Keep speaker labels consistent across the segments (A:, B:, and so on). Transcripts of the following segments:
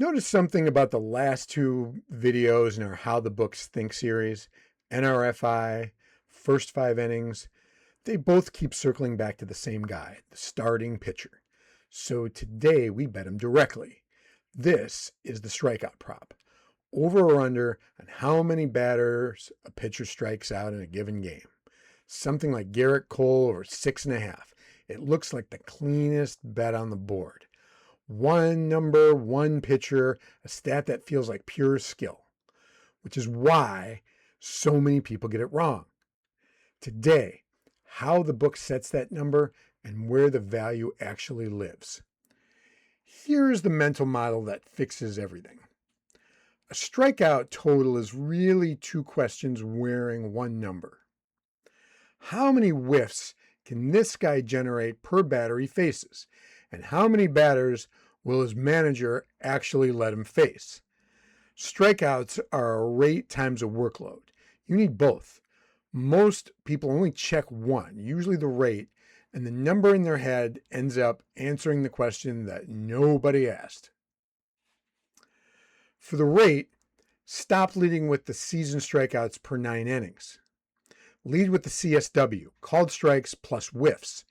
A: Notice something about the last two videos in our How the Books Think series, NRFI, first 5 innings. They both keep circling back to the same guy, the starting pitcher. So today we bet him directly. This is the strikeout prop. Over or under on how many batters a pitcher strikes out in a given game. Something like Garrett Cole over 6.5. It looks like the cleanest bet on the board. One number, one pitcher, a stat that feels like pure skill, which is why so many people get it wrong. Today, how the book sets that number and where the value actually lives. Here's the mental model that fixes everything. A strikeout total is really two questions wearing one number. How many whiffs can this guy generate per batter he faces? And how many batters will his manager actually let him face? Strikeouts are a rate times a workload. You need both. Most people only check one, usually the rate, and the number in their head ends up answering the question that nobody asked. For the rate, stop leading with the season strikeouts per 9 innings. Lead with the CSW, called strikes plus whiffs.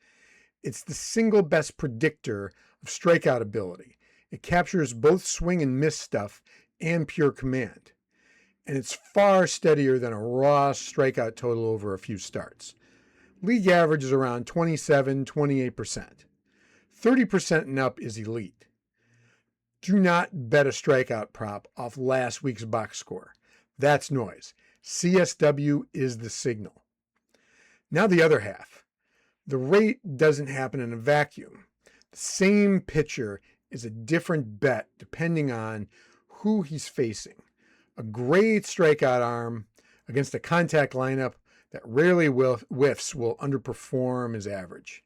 A: It's the single best predictor of strikeout ability. It captures both swing and miss stuff and pure command. And it's far steadier than a raw strikeout total over a few starts. League average is around 27-28%. 30% and up is elite. Do not bet a strikeout prop off last week's box score. That's noise. CSW is the signal. Now the other half. The rate doesn't happen in a vacuum. The same pitcher is a different bet depending on who he's facing. A great strikeout arm against a contact lineup that rarely whiffs will underperform his average.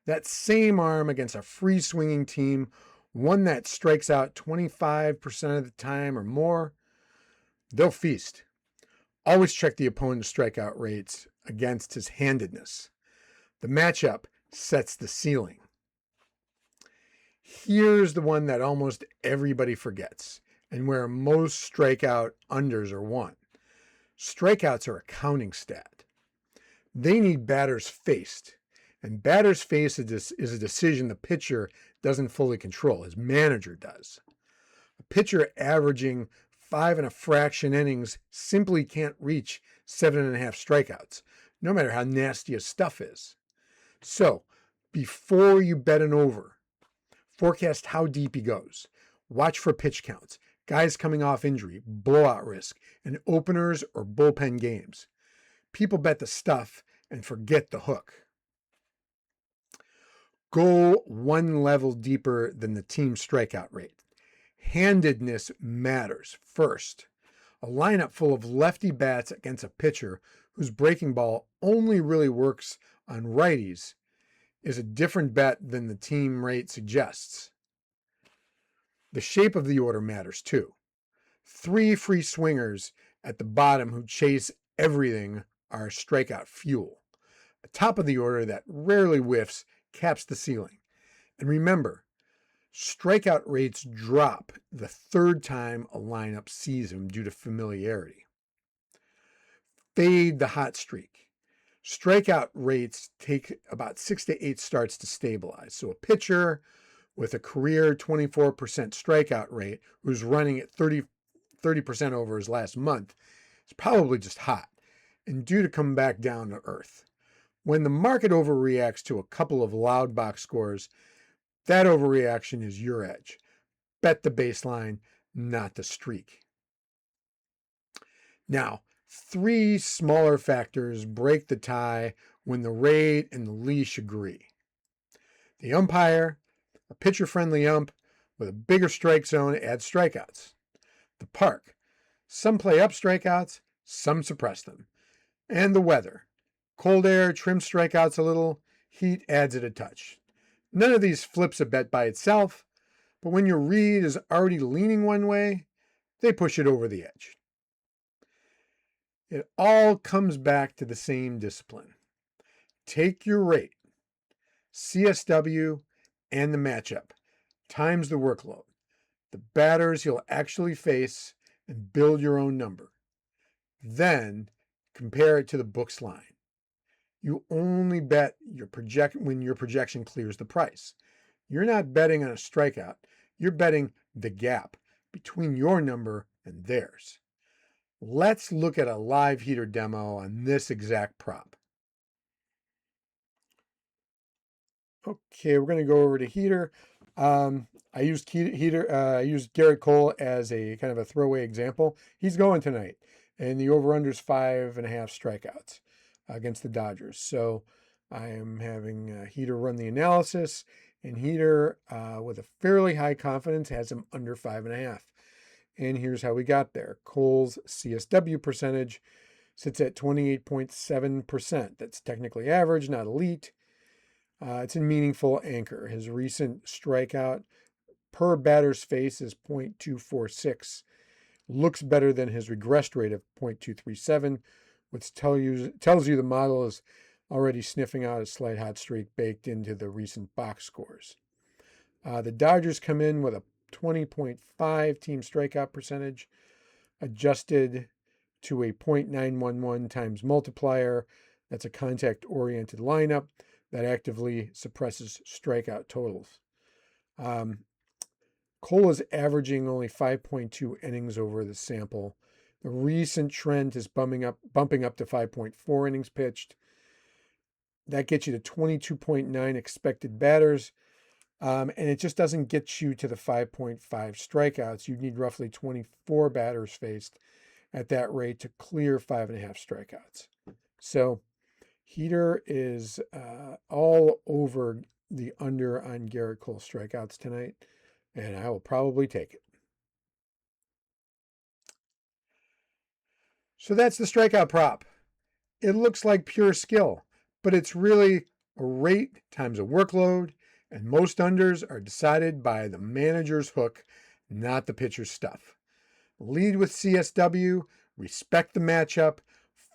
A: That same arm against a free swinging team, one that strikes out 25% of the time or more, they'll feast. Always check the opponent's strikeout rates against his handedness. The matchup sets the ceiling. Here's the one that almost everybody forgets, and where most strikeout unders are won. Strikeouts are a counting stat. They need batters faced, and batters faced is a decision the pitcher doesn't fully control. His manager does. A pitcher averaging 5 and a fraction innings simply can't reach 7.5 strikeouts, no matter how nasty his stuff is. So, before you bet an over, forecast how deep he goes. Watch for pitch counts, guys coming off injury, blowout risk, and openers or bullpen games. People bet the stuff and forget the hook. Go one level deeper than the team strikeout rate. Handedness matters first. A lineup full of lefty bats against a pitcher whose breaking ball only really works on righties is a different bet than the team rate suggests. The shape of the order matters too. 3 free swingers at the bottom who chase everything are strikeout fuel. A top of the order that rarely whiffs caps the ceiling. And remember, strikeout rates drop the third time a lineup sees him due to familiarity. Fade the hot streak. Strikeout rates take about 6 to 8 starts to stabilize. So a pitcher with a career 24% strikeout rate who's running at 30% over his last month is probably just hot and due to come back down to earth. When the market overreacts to a couple of loud box scores, that overreaction is your edge. Bet the baseline, not the streak. Now, 3 smaller factors break the tie when the rate and the leash agree. The umpire, a pitcher-friendly ump with a bigger strike zone adds strikeouts. The park, some play up strikeouts, some suppress them. And the weather, cold air trims strikeouts a little, heat adds it a touch. None of these flips a bet by itself, but when your read is already leaning one way, they push it over the edge. It all comes back to the same discipline. Take your rate, CSW, and the matchup, times the workload. the batters you'll actually face and build your own number. Then compare it to the book's line. You only bet when your projection clears the price. You're not betting on a strikeout. You're betting the gap between your number and theirs. Let's look at a live heater demo on this exact prop. Okay, we're going to go over to heater. I used Garrett Cole as a kind of a throwaway example. He's going tonight, and the over/under is 5.5 strikeouts against the Dodgers. So I am having Heater run the analysis, and Heater, with a fairly high confidence, has him under 5.5. And here's how we got there. Cole's CSW percentage sits at 28.7%. That's technically average, not elite. It's a meaningful anchor. His recent strikeout per batter's face is 0.246. Looks better than his regressed rate of 0.237, which tells you the model is already sniffing out a slight hot streak baked into the recent box scores. The Dodgers come in with a 20.5 team strikeout percentage, adjusted to a 0.911 times multiplier. That's a contact-oriented lineup that actively suppresses strikeout totals. Cole is averaging only 5.2 innings over the sample. The recent trend is bumping up to 5.4 innings pitched. That gets you to 22.9 expected batters, and it just doesn't get you to the 5.5 strikeouts. You need roughly 24 batters faced at that rate to clear 5.5 strikeouts. So Heater is all over the under on Garrett Cole strikeouts tonight, and I will probably take it. So that's the strikeout prop. It looks like pure skill, but it's really a rate times a workload, and most unders are decided by the manager's hook, not the pitcher's stuff. Lead with CSW, respect the matchup,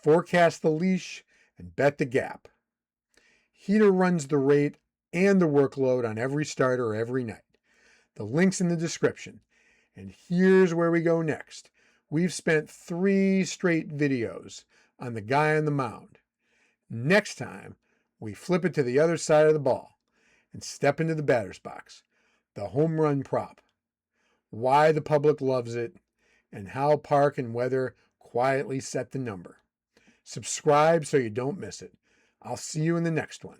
A: forecast the leash, and bet the gap. Heater runs the rate and the workload on every starter every night. The link's in the description. And here's where we go next. We've spent 3 straight videos on the guy on the mound. Next time, we flip it to the other side of the ball and step into the batter's box. The home run prop. Why the public loves it, and how park and weather quietly set the number. Subscribe so you don't miss it. I'll see you in the next one.